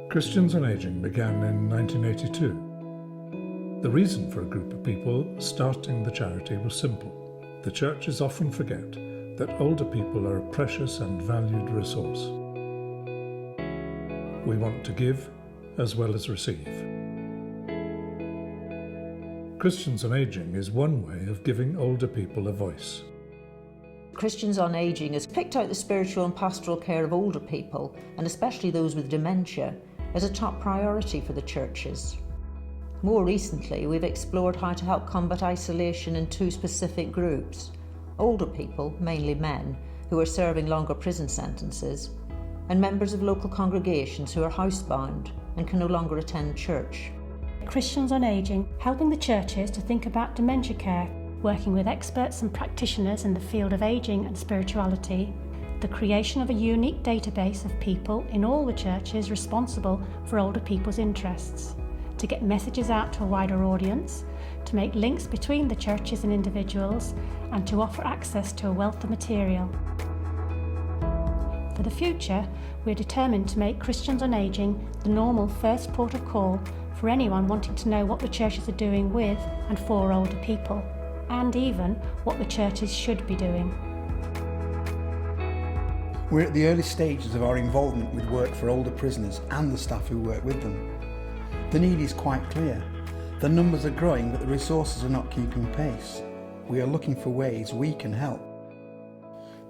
Christians on Aging began in 1982. The reason for a group of people starting the charity was simple. The churches often forget that older people are a precious and valued resource. We want to give as well as receive. Christians on Aging is one way of giving older people a voice. Christians on Aging has picked out the spiritual and pastoral care of older people, and especially those with dementia, as a top priority for the churches. More recently, we've explored how to help combat isolation in two specific groups: older people, mainly men, who are serving longer prison sentences, and members of local congregations who are housebound and can no longer attend church. Christians on Aging, helping the churches to think about dementia care, working with experts and practitioners in the field of ageing and spirituality, the creation of a unique database of people in all the churches responsible for older people's interests, to get messages out to a wider audience, to make links between the churches and individuals, and to offer access to a wealth of material. For the future, we're determined to make Christians on Aging the normal first port of call for anyone wanting to know what the churches are doing with and for older people, and even what the churches should be doing. We're at the early stages of our involvement with work for older prisoners and the staff who work with them. The need is quite clear. The numbers are growing, but the resources are not keeping pace. We are looking for ways we can help.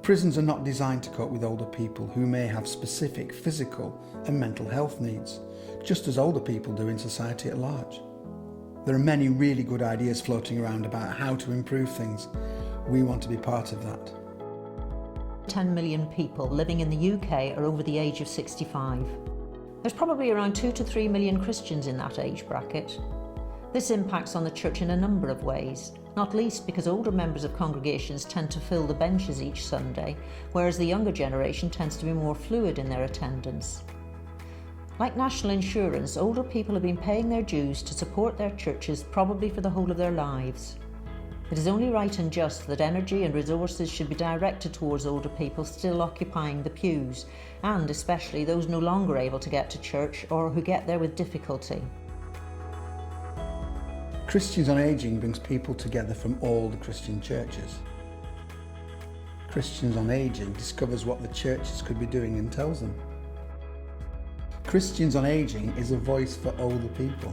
Prisons are not designed to cope with older people who may have specific physical and mental health needs, just as older people do in society at large. There are many really good ideas floating around about how to improve things. We want to be part of that. 10 million people living in the UK are over the age of 65. There's probably around 2 to 3 million Christians in that age bracket. This impacts on the church in a number of ways, not least because older members of congregations tend to fill the benches each Sunday, whereas the younger generation tends to be more fluid in their attendance. Like national insurance, older people have been paying their dues to support their churches probably for the whole of their lives. It is only right and just that energy and resources should be directed towards older people still occupying the pews, and especially those no longer able to get to church or who get there with difficulty. Christians on Aging brings people together from all the Christian churches. Christians on Aging discovers what the churches could be doing and tells them. Christians on Aging is a voice for older people.